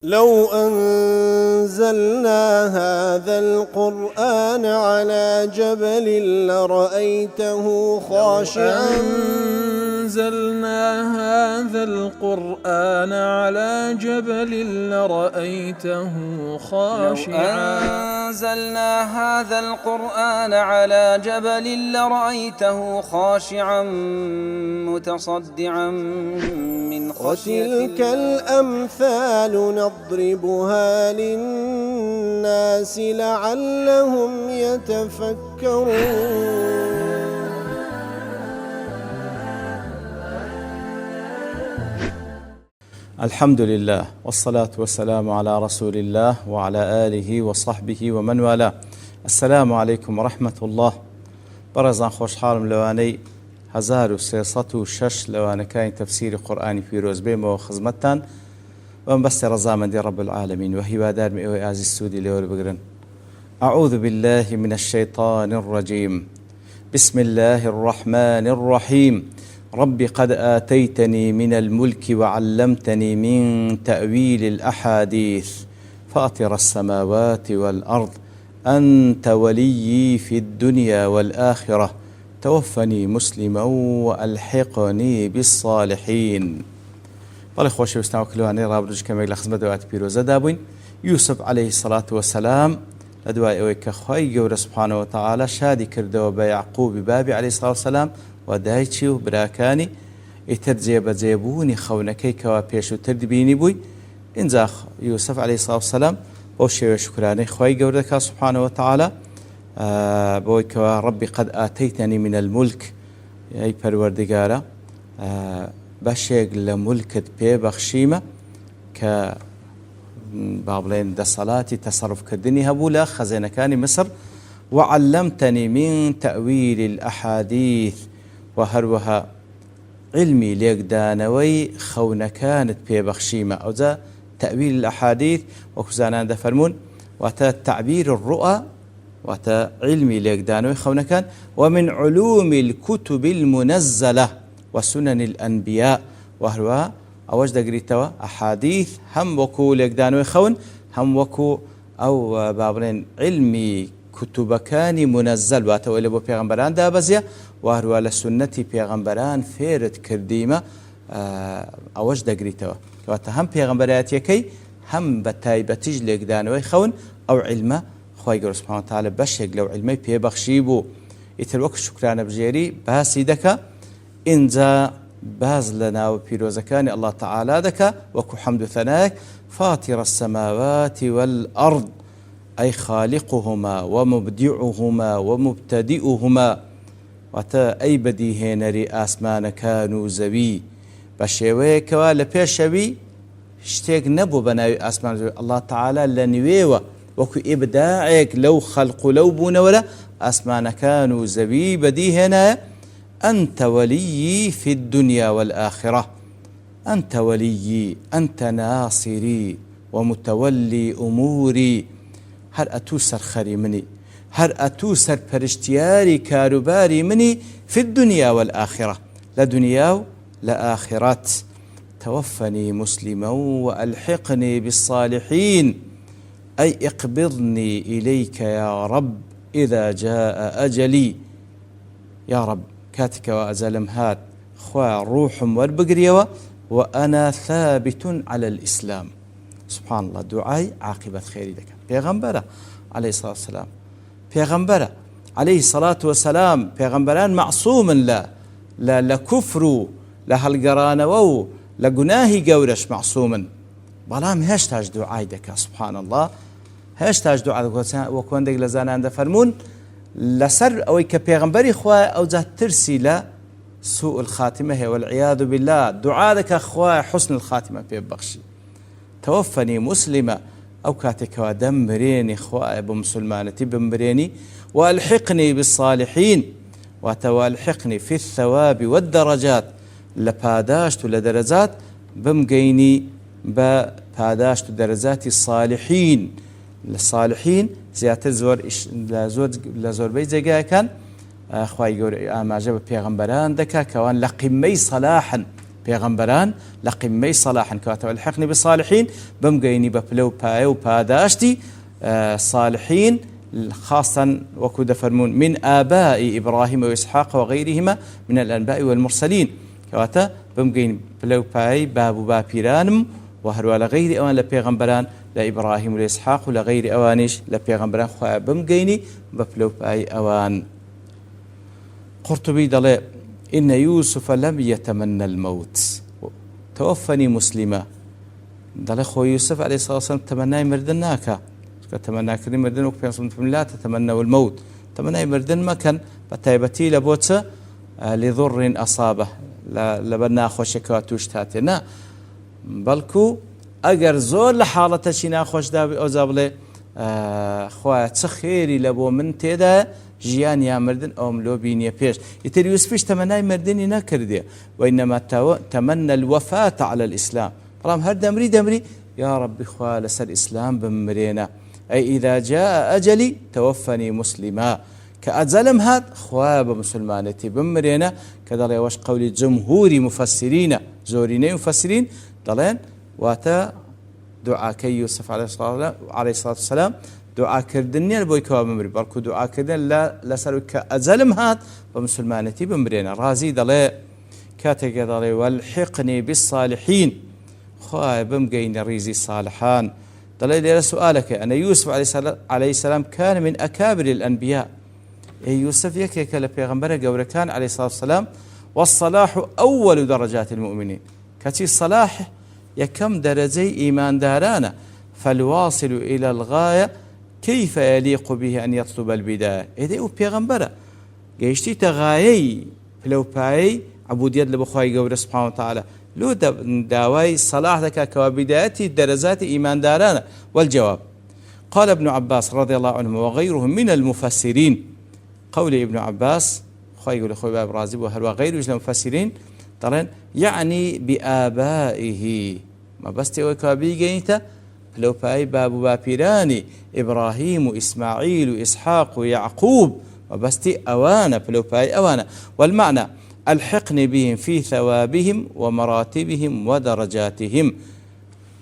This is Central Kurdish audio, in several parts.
لو أنزلنا هذا القرآن على جبل لرأيته خاشعا أنزلنا هذا القرآن على جبل لرأيته خاشعا أنزلنا هذا القرآن على جبل لرأيته خاشعا متصدعا من خشية وتلك الأمثال نضربها للناس لعلهم يتفكرون. الحمد لله والصلاة والسلام على رسول الله وعلى آله وصحبه ومن والاه. السلام عليكم ورحمة الله. برزان خوش حالم لواني 1306 لوانا كاين تفسير قرآني في روزبيم وخزمتان ومن بس رزامن دي رب العالمين وهي وادار مئوي عزيز السودي لور بقرن. أعوذ بالله من الشيطان الرجيم. بسم الله الرحمن الرحيم. رب قد آتيتني من الملك وعلمتني من تأويل الأحاديث فاطر السماوات والأرض أنت وليي في الدنيا والآخرة توفني مسلما وألحقني بالصالحين. بەڵێ خۆشەویستان وەکلوانەی ڕابردووشکەمێک لە خزمەت دەوات پیرۆزەدا بووین. یوسف عليه الصلاة والسلام لە دوای ئەوەی کە خوای گەورە سبحانەوە وتعالە شادی کردەوە بە یعقوبی بابی عليه الصلاة والسلام و دایکی و براکانی ئیتر جێبەجێبوونی خەونەکەی کەوا پێشووتر بینی بووی. اینجا یوسف عليه الصلاة والسلام بۆ شێوە شکرانەی خوای گەورە دەکات سبحانەوە وتعالە بۆی کەوا ربی قد آتيتني من الملك ئەی پەروەردگارە بەشێک لە مولکت پێبەخشیمە کە با بڵێن دەسەڵاتی تەسەڕوفکردنی هەبوو لە خەزێنەکانی مسر وعلمتني من تأويل الأحاديث و هەروەها علمی لێکدانەوەی خەونەکانت پێبەخشیمە. ئەوجا تأويل الأحاديث وەکو زانان دەفەرمون واتە تعبير الرؤى واتە علمی لێکدانەوەی خەونەکان ومن علوم الكتب المنزلة وسنن الأنبياء وهروها أوجد قريتوا أحاديث هم وكو لقدانوي خون هم وكو أو بابلين علمي كتبكاني منزل واتو إلى بو پیغمبران دابزيا وهروها لسنة پیغمبران فيرت كرديمة أوجد قريتوا واتا هم پیغمبرات يكي هم بتايبتج لقدانوي خون أو علمه خواهي قرر سبحانه وتعالى بشيق لو علمي بيبخشيبو يتروك شكران بجيري باسي دكا إنجا باز لنا وبيروزكاني الله تعالى دكا وكو حمد ثناك فاطر السماوات والأرض أي خالقهما ومبدعهما ومبتدئهما واتا أي بديهنري آسمان كانوا زوي بشيوه كوا لبيشوي اشتيق نبو بناوي آسمان زوي الله تعالى لنويوه وكو إبداعك لو خلق لو بونولا آسمان كانوا زوي بديهنا أنت وليي في الدنيا والآخرة أنت وليي أنت ناصري ومتولي أموري هر أتوسر خري مني هر أتوسر پرشتياري كاروباري مني في الدنيا والآخرة لدنيا لآخرات توفني مسلما وألحقني بالصالحين أي اقبضني إليك يا رب إذا جاء أجلي. يا رب كاتك وأزلم هات خوا روحهم والبقريوة وأنا ثابت على الإسلام. سبحان الله دعاء عاقبة خيري لك پیغمبر عليه الصلاة والسلام پیغمبر عليه الصلاة والسلام پیغمبران معصوم لا لكفر لهالقران وو لقناهي قورش معصوم بلام هشتاج دعاء دك سبحان الله هشتاج دعاء وكون دق لزانان دفرمون لسر أو كبيغمبري خوا أو ذات ترسي لا سوء الخاتمة والعياذ بالله دعاءك أخوا حسن الخاتمة ببخشي. توفني مسلمة أو كاتك ودمريني خوا أبو مسلمانتي بمبريني وألحقني بالصالحين وتوالحقني في الثواب والدرجات لباداشت لدرجات بمقيني بباداشت درجات الصالحين للصالحين زيادة لزور بيت كان خواهي قول آماجة ببيغمبران دكا كوان لقمي صلاحا پێغەمبەران لە قیممەی سەلاحن کەواتەوە الحقنی بالصالحین بمگەینی بە پلە و پایە و پاداشتی صالحین خاصة وكو دفرمون من آباء إبراهيم وإسحاق وغيرهما من الأنباء والمرسلين كواتا بمقين بلو باي باب بابيرانم وهروا لغير أوان لبيغمبران لإبراهيم ولإسحاق ولغير أوانيش لبيغمبران خواه بمقيني ببلو باي أوان. قرطبي دلي إن يوسف لم يتمنى الموت توفني مسلما دلي خو يوسف عليه الصلاة والسلام تمنى مردناك تمنى كريم مردن وكفي لا تتمنوا الموت تمنى مردن ما كان بتايبتي لبوتسا لضر أصابه لبنا خوش كاتوش تاتنا بلكو أجر زور لحالة شينا خوش دابي أو زابله خوات خيري لبو من تدا جيان يا مردن أو ملو بيني بيش يتري يوسفش تمنى مردني نكردي وإنما تمنى الوفاة على الإسلام رام هر دمري يا ربي خواه لسر الإسلام بمرينا أي إذا جاء أجلي توفني مسلما كأجلم هاد خواب مسلمانتي بمرينا كذا وش قولي جمهور مفسرين زوريني مفسرين دلين واتا دعاء كي يوسف عليه الصلاة والسلام دعاء كردني البوي كواب ممري بركو دعاء كردن لا لسر كأجلم هاد بمسلمانتي بمرينا رازي دلي كاتك دلي والحقني بالصالحين خواب بمقين ريزي الصالحان دليل إلى سؤالك أن يوسف عليه السلام كان من أكابر الأنبياء يوسف يكيك لبيغمبر قول كان عليه الصلاة والسلام والصلاح أول درجات المؤمنين كتي الصلاح يكم درجي إيمان دارانا فالواصل إلى الغاية كيف يليق به أن يطلب البداية إذا بيغمبر يشتي تغايي لو باي عبودية لبخواي قول سبحانه وتعالى لو داواي صلاح ذكا كوابداياتي درجات إيمان دارانا. والجواب قال ابن عباس رضي الله عنه وغيرهم من المفسرين قول ابن عباس خوي يقول خوي باب رازب وغيره من المفسرين طبعا يعني بآبائه ما بس تيوي كوابي جينتا لو باي باب بابيراني إبراهيم وإسماعيل وإسحاق ويعقوب وبس تي أوانا لو باي أوانا. والمعنى الحقني بهم في ثوابهم ومراتبهم ودرجاتهم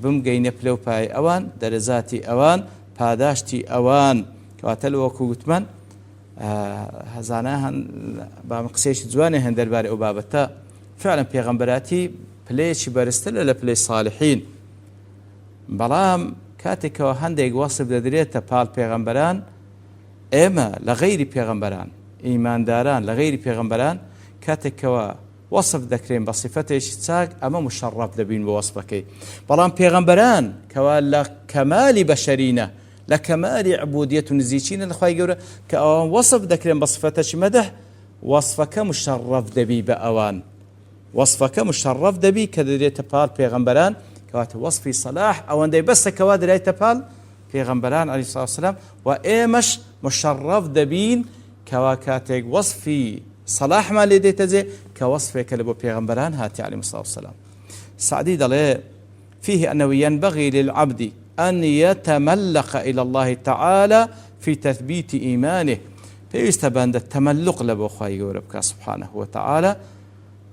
بمقين بلو باي أوان درجاتي أوان پاداشتي أوان كواتل وكوتمن هزاناهن بامقسيش جواني هندر باري أبابتا فعلا بيغمبراتي بليش برستل لبليش صالحين بلام كاتك وهندق وصف دادريتا بال بيغمبران إما لغير بيغمبران إيمان داران لغير بيغمبران كاتك وصف ذكرين بصفته تساق أما مشرف دبين بوصفك بلان بيغمبران كوا لكمال بشرينا لكمال عبودية نزيشين الخواي قوله كأوان وصف ذكرين بصفته مدح وصفك مشرف دبي بأوان وصفك مشرف دبي كدريت بال بيغمبران كوات وصفي صلاح أوان دي بس كوا دريت بال بيغمبران عليه الصلاة والسلام وإيمش مشرف دبين كوا كاتك وصفي صلاح ما لدي تزي كوصفك لبو بيغمبران هاتي عليه الصلاة والسلام. سعدي دلي فيه أنه ينبغي للعبد أن يتملق إلى الله تعالى في تثبيت إيمانه فيستبان التملق لبو خواهي وربك سبحانه وتعالى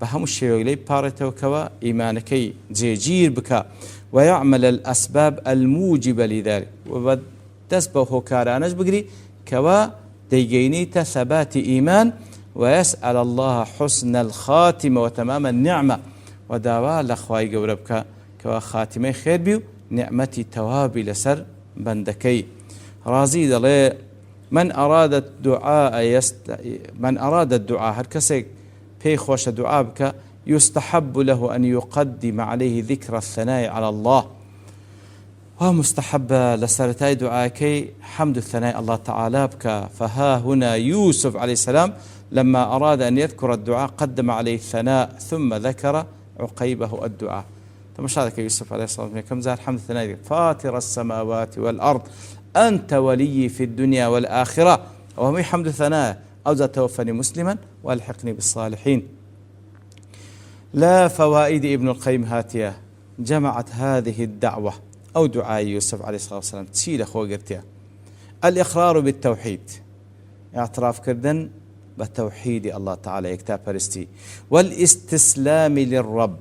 بهم الشيء إليه بارته كوا إيمانك جيجير بك ويعمل الأسباب الموجبة لذلك وبدسبه كارانج بقري كوا ديجينيت ثبات إيمان ويسأل الله حسن الخاتمة وتمام النعمة ودعوى لخواي قوربك كوا خاتمة خير بيو نعمتي توابي لسر بندكي رازي دلي من أراد الدعاء هر كسي بي خوش دعاء بك يستحب له أن يقدم عليه ذكر الثناء على الله ومستحب لسرتاي دعاكي حمد الثناء الله تعالى بك. فها هنا يوسف عليه السلام لما أراد أن يذكر الدعاء قدم عليه الثناء ثم ذكر عقيبه الدعاء. فمش هذا يوسف عليه الصلاة والسلام كم زال حمد الثناء فاطر السماوات والأرض أنت ولي في الدنيا والآخرة وهو حمد الثناء أو توفني مسلما والحقني بالصالحين. لا فوائد ابن القيم هاتية جمعت هذه الدعوة أو دعاء يوسف عليه الصلاة والسلام تشيل أخوة قرتيا. الإقرار بالتوحيد اعتراف كردن بتوحيد الله تعالى يكتاب فرستي والاستسلام للرب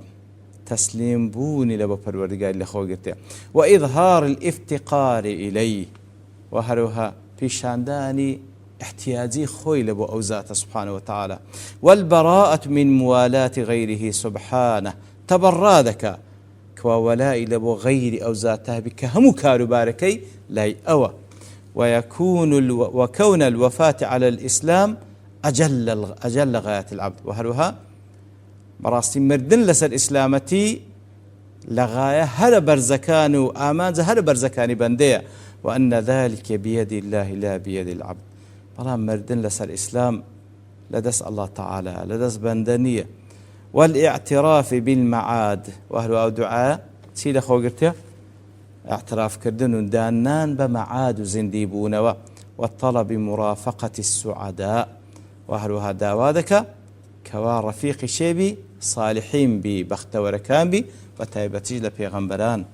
تسليم بوني لبو پروردگار لخو گرته وإظهار الافتقار إليه وهروها پیشاندانی احتياجي خوي لبو أوزاته سبحانه وتعالى والبراءة من موالاة غيره سبحانه تبرادك كوولاء لبو غير أوزاته بك هم كارباركي لاي أوى وكون الوفاة على الإسلام أجل غاية العبد وهروها براستي مردن لسر إسلامتي لغاية هر برزكان وآمان هر برزكان بندية وأن ذلك بيد الله لا بيد العبد بلام مردن لسر إسلام لدس الله تعالى لدس بندنية والاعتراف بالمعاد وهو دعاء سيدة خوغرتيا اعتراف كردن دانان بمعاد زنديبون والطلب مرافقة السعداء وهو داوادك كوا رفيق شيبي صالحين بي بختوركان بي وتايبتي لبيغمبران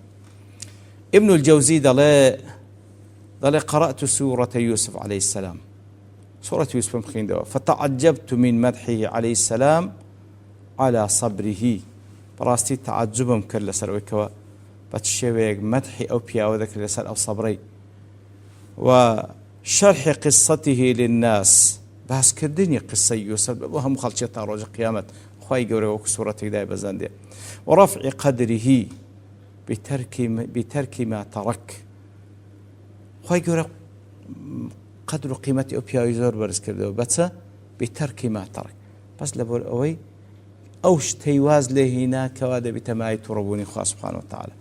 ابن الجوزي ضل قرأت سورة يوسف عليه السلام سورة يوسف مخين دوا فتعجبت من مدحه عليه السلام على صبره براستي تعجبهم كل سرويكوا بتشويق مدحي أو بياو ذكر لسر أو صبري وشرح قصته للناس بس كردني قصة يوسف وهم خلشتها روج قيامة خواهي قوري وكو سورة داي بزاندي ورفع قدره بترك ما ترك خواهي قوري قدر قيمتي أبيا يزور برز كردو بس بترك ما ترك بس لبول أوي أوش تيواز لهنا كواده بتماعي تربوني خواه سبحانه وتعالى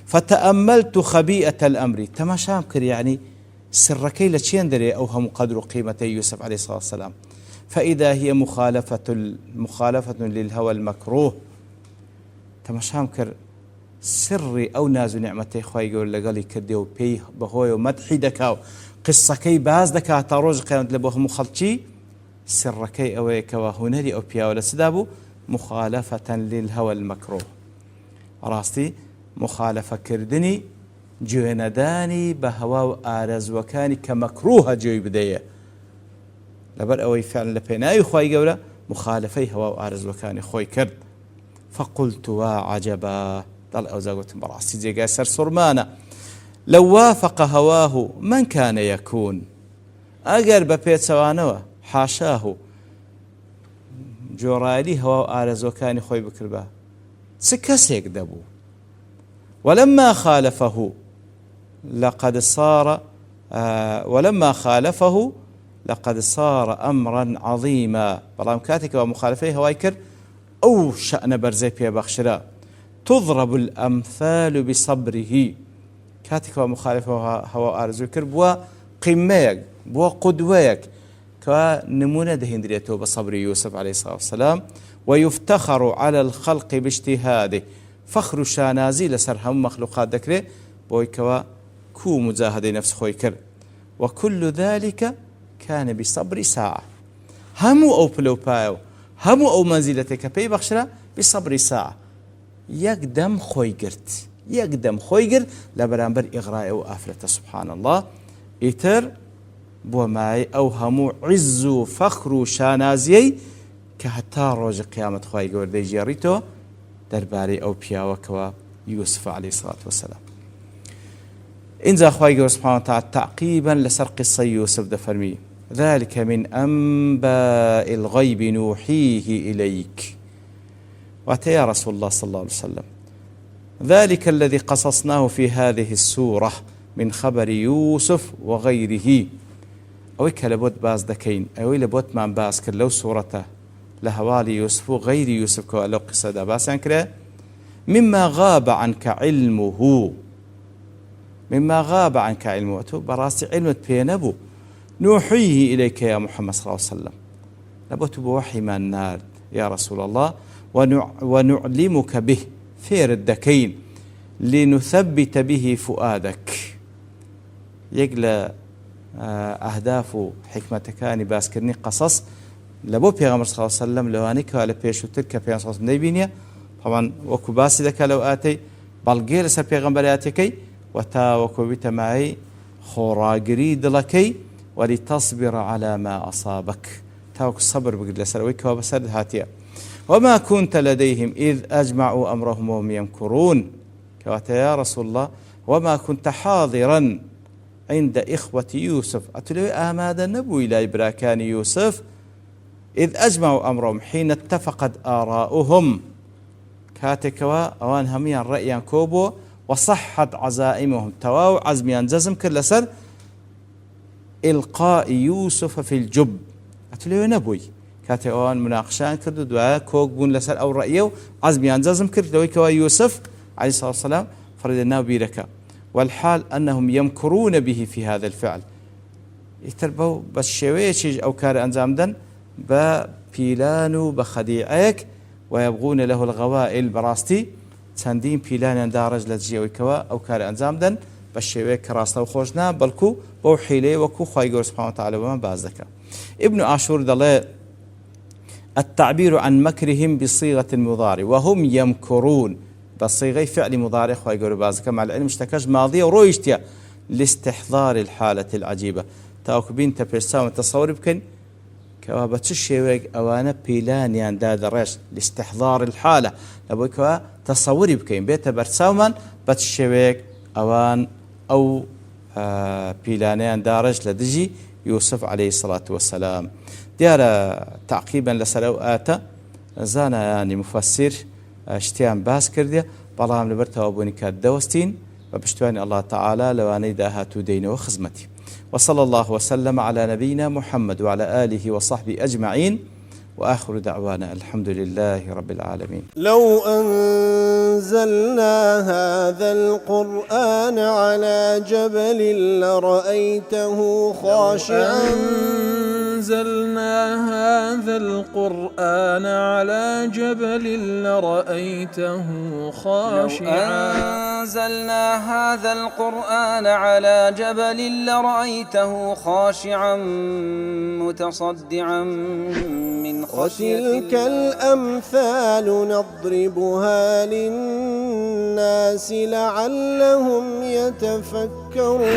فتأملت خبيئة الأمر تماشام كر يعني سركي لتشين دري أوهم قدر قيمتي يوسف عليه الصلاة والسلام فإذا هي مخالفة للهوى المكروه تماشام كر سري أو نازو نعمتي خواهي يقول لقالي كرديو بيه بهوي ومدحي دكاو قصة كي باز دكا تاروج قيامت لبوهم خلشي سركي أوي كوا هنري أو بيا ولا سدابو مخالفة للهوى المكروه راستي مخالفة كردني جوهنداني بهوا آرز وكاني كمكروه جوي بداية لبر أوي فعلا لبيناي خواهي قولا مخالفي هوا آرز وكاني خوي كرد فقلت وعجبا ضل أوزاقوت براستي جيقا سر صرمانا لو وافق هواه من كان يكون أقرب بيت سوانوا حاشاه جورالي هوا آرز وكاني خوي بكربا سكسيك دبو ولما خالفه لقد صار أمرا عظيما بلام كاتك ومخالفيه هوايكر أو شأن برزي بيا بخشرا تضرب الأمثال بصبره كاتك ومخالفه هوا آرز وكر بوا قميك بوا قدويك كنمونة دهندريته بصبر يوسف عليه الصلاة والسلام ويفتخر على الخلق باجتهاده فخر شانازي لسرهم مخلوقات ذكره بويكوا كو مجاهدة نفس خويكر وكل ذلك كان بصبر ساعة همو أو بلوبايو همو أو منزلتك بي بخشرة بصبر ساعة يقدم خويقر لبرانبر إغراء وآفرة سبحان الله إتر بوماي أو همو عز فخر شانازي كهتا روج قيامة خويقر دي جيريتو درباري أو بياوكوا يوسف عليه الصلاة والسلام إنزا خواهي سبحانه وتعالى تعقيبا لسرق قصة يوسف دفرمي ذلك من أنباء الغيب نوحيه إليك وأتى رسول الله صلى الله عليه وسلم ذلك الذي قصصناه في هذه السورة من خبر يوسف وغيره أويك لبوت باز دكين أوي لبوت من باز كلو سورته لهوالي يوسف وغير يوسف كوالو قصة داباس كره مما غاب عنك علمه براسي علمت بينبو نوحيه إليك يا محمد صلى الله عليه وسلم لبوت بوحي من النار يا رسول الله ونعلمك به فير الدكين لنثبت به فؤادك يقل أهداف حكمتكاني باسكرني قصص لبو پیغمبر صلى الله عليه وسلم لواني كاله پیشوتر ک پیغمبر صلى الله عليه وسلم طبعا وكو باسي دك لو اتي بلغير سر پیغمبر اتكي وتا وكو بتماعي خوراغري دلكي ولتصبر على ما اصابك تاوك صبر بقد لسرويك وبسد هاتيا وما كنت لديهم إذ أجمعوا أمرهم وهم يمكرون كواتا يا رسول الله وما كنت حاضرا عند إخوة يوسف أتلوي آمادا نبوي لا إبراكان يوسف إذ أجمعوا أمرهم حين اتفقت آراؤهم كاتكوا أوان هميان رأيان كوبو وصحت عزائمهم تواو عزميان جزم كل سر إلقاء يوسف في الجب أتلوي نبوي كاتي أوان مناقشان كردو دعا كوك بون لسر أو رأيو عزميان جزم كرد لوي كوا يوسف عليه الصلاة والسلام فردناه بيركا والحال أنهم يمكرون به في هذا الفعل يتربوا بس شوية أو كار أنزام دن ببيلانو بخديعك ويبغون له الغوائل براستي تندين بيلان دارج لتجي ويكوا أو كار أنزام دن بس شوية كراسة وخوشنا بلكو بوحيلي وكو خايقور سبحانه وتعالى وما بازدك ابن عاشور دل التعبير عن مكرهم بصيغة المضارع وهم يمكرون بصيغة فعل مضارع خايقور بازدك مع العلم اشتكاش ماضية ورويشتيا لاستحضار الحالة العجيبة تاوكبين تبرساو تصور بكن كوابتش الشيوك أوانا بيلانيان داد الرش لاستحضار الحالة لابوكوا تصوري بكين بيتا برساومان بتشيوك أوان أو بيلانيان دارج لدجي يوسف عليه الصلاة والسلام ديار تعقيبا لسلو آتا زانا يعني مفسر اشتيان باس كرديا بلام لبرتا وابوني كاد دوستين وبشتواني الله تعالى لواني داهاتو دين وخزمتي وصلى الله وسلم على نبينا محمد وعلى آله وصحبه أجمعين وآخر دعوانا الحمد لله رب العالمين. لو أنزلنا هذا القرآن على جبل لرأيته خاشعا أنزلنا هذا القرآن على جبل لرأيته خاشعا أنزلنا هذا القرآن على جبل لرأيته خاشعا متصدعا من وتلك الأمثال نضربها للناس لعلهم يتفكرون